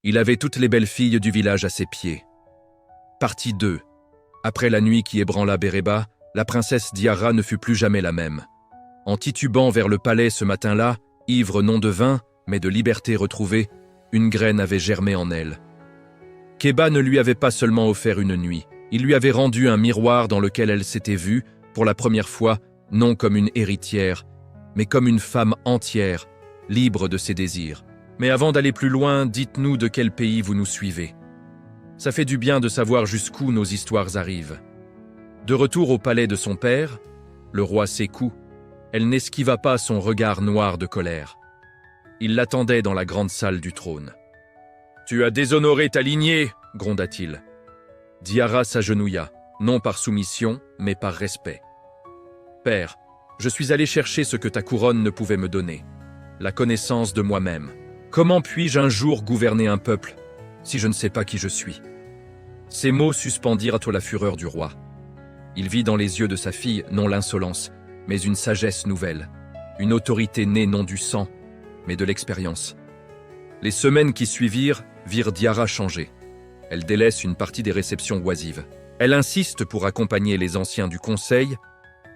Il avait toutes les belles filles du village à ses pieds. Partie 2. Après la nuit qui ébranla Béréba, la princesse Diarra ne fut plus jamais la même. En titubant vers le palais ce matin-là, ivre non de vin, mais de liberté retrouvée, une graine avait germé en elle. Kéba ne lui avait pas seulement offert une nuit, il lui avait rendu un miroir dans lequel elle s'était vue, pour la première fois, non comme une héritière, mais comme une femme entière, libre de ses désirs. Mais avant d'aller plus loin, dites-nous de quel pays vous nous suivez. Ça fait du bien de savoir jusqu'où nos histoires arrivent. De retour au palais de son père, le roi Sékou, elle n'esquiva pas son regard noir de colère. Il l'attendait dans la grande salle du trône. « Tu as déshonoré ta lignée !» gronda-t-il. Diarra s'agenouilla, non par soumission, mais par respect. « Père, je suis allé chercher ce que ta couronne ne pouvait me donner, la connaissance de moi-même. Comment puis-je un jour gouverner un peuple, si je ne sais pas qui je suis ?» Ces mots suspendirent la fureur du roi. Il vit dans les yeux de sa fille non l'insolence, mais une sagesse nouvelle, une autorité née non du sang, mais de l'expérience. Les semaines qui suivirent virent Diarra changer. Elle délaisse une partie des réceptions oisives. Elle insiste pour accompagner les anciens du conseil,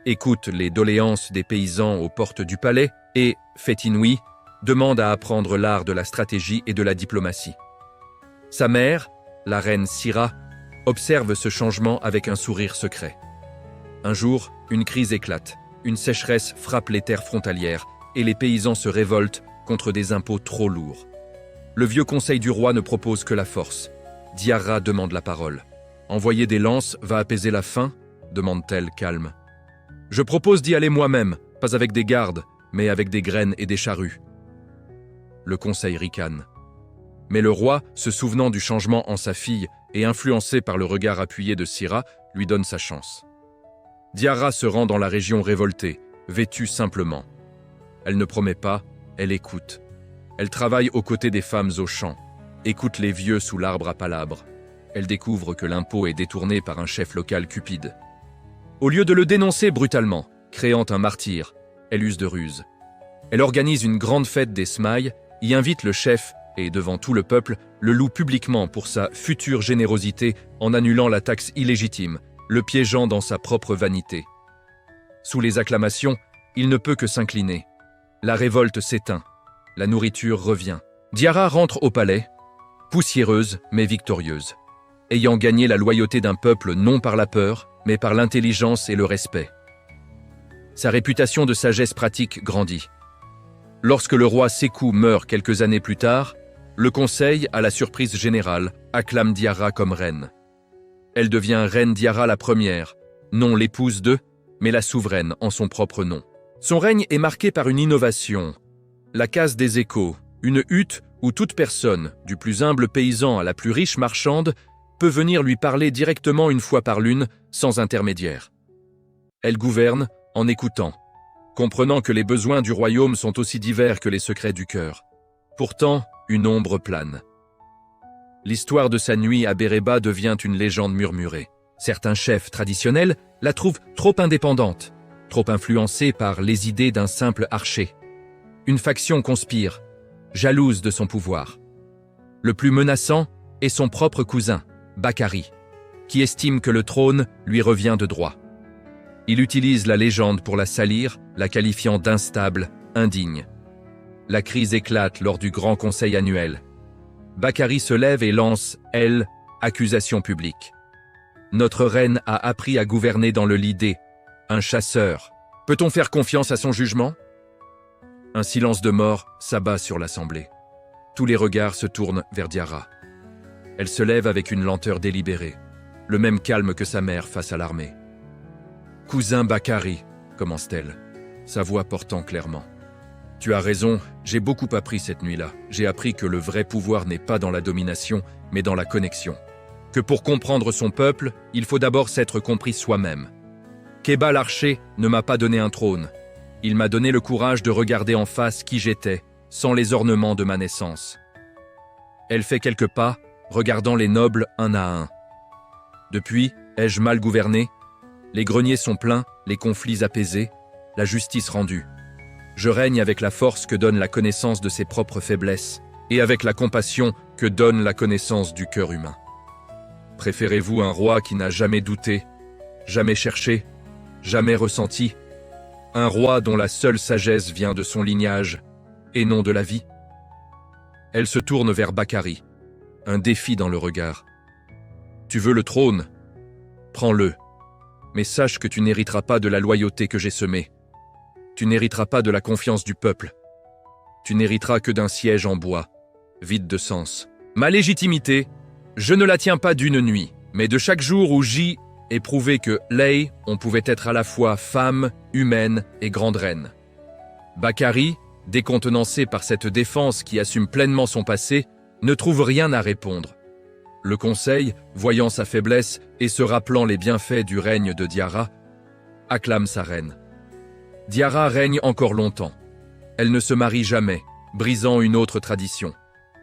écoute les doléances des paysans aux portes du palais et, fait inouï, demande à apprendre l'art de la stratégie et de la diplomatie. Sa mère, la reine Sira, observe ce changement avec un sourire secret. Un jour, une crise éclate, une sécheresse frappe les terres frontalières et les paysans se révoltent contre des impôts trop lourds. Le vieux conseil du roi ne propose que la force. Diarra demande la parole. « Envoyer des lances va apaiser la faim ?» demande-t-elle calme. « Je propose d'y aller moi-même, pas avec des gardes, mais avec des graines et des charrues. » Le conseil ricane. Mais le roi, se souvenant du changement en sa fille et influencé par le regard appuyé de Sira, lui donne sa chance. Diarra se rend dans la région révoltée, vêtue simplement. Elle ne promet pas, elle écoute. Elle travaille aux côtés des femmes au champ, écoute les vieux sous l'arbre à palabres. Elle découvre que l'impôt est détourné par un chef local cupide. Au lieu de le dénoncer brutalement, créant un martyr, elle use de ruse. Elle organise une grande fête des semailles, y invite le chef et, devant tout le peuple, le loue publiquement pour sa future générosité en annulant la taxe illégitime, le piégeant dans sa propre vanité. Sous les acclamations, il ne peut que s'incliner. La révolte s'éteint. La nourriture revient. Diarra rentre au palais, poussiéreuse mais victorieuse, ayant gagné la loyauté d'un peuple non par la peur, mais par l'intelligence et le respect. Sa réputation de sagesse pratique grandit. Lorsque le roi Sékou meurt quelques années plus tard, le conseil, à la surprise générale, acclame Diarra comme reine. Elle devient reine Diarra la première, non l'épouse de, mais la souveraine en son propre nom. Son règne est marqué par une innovation. La case des échos, une hutte où toute personne, du plus humble paysan à la plus riche marchande, peut venir lui parler directement une fois par lune, sans intermédiaire. Elle gouverne en écoutant, comprenant que les besoins du royaume sont aussi divers que les secrets du cœur. Pourtant, une ombre plane. L'histoire de sa nuit à Béréba devient une légende murmurée. Certains chefs traditionnels la trouvent trop indépendante, trop influencée par les idées d'un simple archer. Une faction conspire, jalouse de son pouvoir. Le plus menaçant est son propre cousin, Bakari, qui estime que le trône lui revient de droit. Il utilise la légende pour la salir, la qualifiant d'instable, indigne. La crise éclate lors du grand conseil annuel. Bakari se lève et lance, elle, accusation publique. Notre reine a appris à gouverner dans le lidé, un chasseur. Peut-on faire confiance à son jugement ? Un silence de mort s'abat sur l'assemblée. Tous les regards se tournent vers Diarra. Elle se lève avec une lenteur délibérée, le même calme que sa mère face à l'armée. « Cousin Bakari », commence-t-elle, sa voix portant clairement. « Tu as raison, j'ai beaucoup appris cette nuit-là. J'ai appris que le vrai pouvoir n'est pas dans la domination, mais dans la connexion. Que pour comprendre son peuple, il faut d'abord s'être compris soi-même. Kéba l'archer ne m'a pas donné un trône. Il m'a donné le courage de regarder en face qui j'étais, sans les ornements de ma naissance. » Elle fait quelques pas, regardant les nobles un à un. « Depuis, ai-je mal gouverné ? Les greniers sont pleins, les conflits apaisés, la justice rendue. Je règne avec la force que donne la connaissance de ses propres faiblesses, et avec la compassion que donne la connaissance du cœur humain. Préférez-vous un roi qui n'a jamais douté, jamais cherché, jamais ressenti, un roi dont la seule sagesse vient de son lignage et non de la vie? Elle se tourne vers Bakari, un défi dans le regard. Tu veux le trône? Prends-le, mais sache que tu n'hériteras pas de la loyauté que j'ai semée. Tu n'hériteras pas de la confiance du peuple. Tu n'hériteras que d'un siège en bois, vide de sens. Ma légitimité, je ne la tiens pas d'une nuit, mais de chaque jour où j'y ai prouvé que Lei, on pouvait être à la fois femme, humaine et grande reine. Bakari, décontenancé par cette défense qui assume pleinement son passé, ne trouve rien à répondre. Le conseil, voyant sa faiblesse et se rappelant les bienfaits du règne de Diarra, acclame sa reine. Diarra règne encore longtemps. Elle ne se marie jamais, brisant une autre tradition.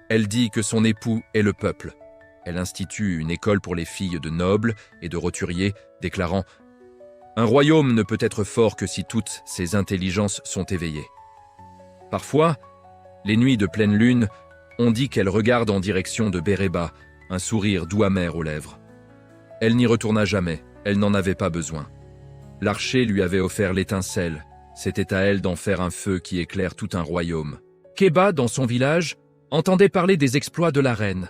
Elle dit que son époux est le peuple. Elle institue une école pour les filles de nobles et de roturiers, déclarant « Un royaume ne peut être fort que si toutes ses intelligences sont éveillées. » Parfois, les nuits de pleine lune, on dit qu'elle regarde en direction de Béréba, un sourire doux amer aux lèvres. Elle n'y retourna jamais, elle n'en avait pas besoin. L'archer lui avait offert l'étincelle, c'était à elle d'en faire un feu qui éclaire tout un royaume. Kéba, dans son village, entendait parler des exploits de la reine.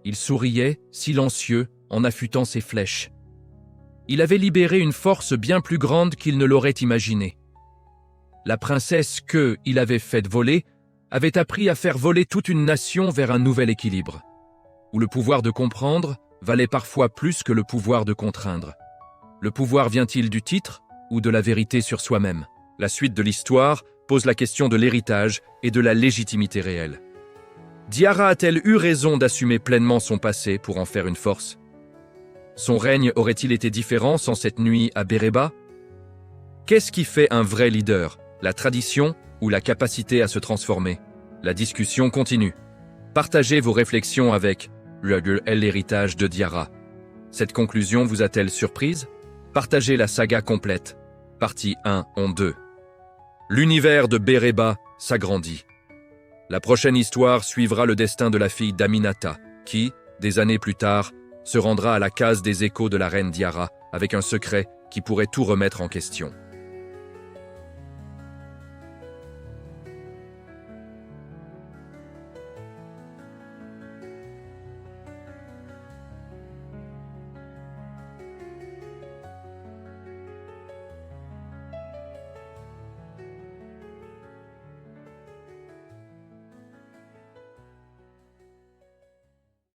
Il souriait, silencieux, en affûtant ses flèches. Il avait libéré une force bien plus grande qu'il ne l'aurait imaginé. La princesse qu'il avait faite voler avait appris à faire voler toute une nation vers un nouvel équilibre, où le pouvoir de comprendre valait parfois plus que le pouvoir de contraindre. Le pouvoir vient-il du titre ou de la vérité sur soi-même? La suite de l'histoire pose la question de l'héritage et de la légitimité réelle. Diarra a-t-elle eu raison d'assumer pleinement son passé pour en faire une force? Son règne aurait-il été différent sans cette nuit à Béréba? Qu'est-ce qui fait un vrai leader? La tradition ou la capacité à se transformer? La discussion continue. Partagez vos réflexions avec l'héritage de Diarra. Cette conclusion vous a-t-elle surprise? Partagez la saga complète. Partie 1 en 2. L'univers de Béréba s'agrandit. La prochaine histoire suivra le destin de la fille d'Aminata, qui, des années plus tard, se rendra à la case des échos de la reine Diarra avec un secret qui pourrait tout remettre en question.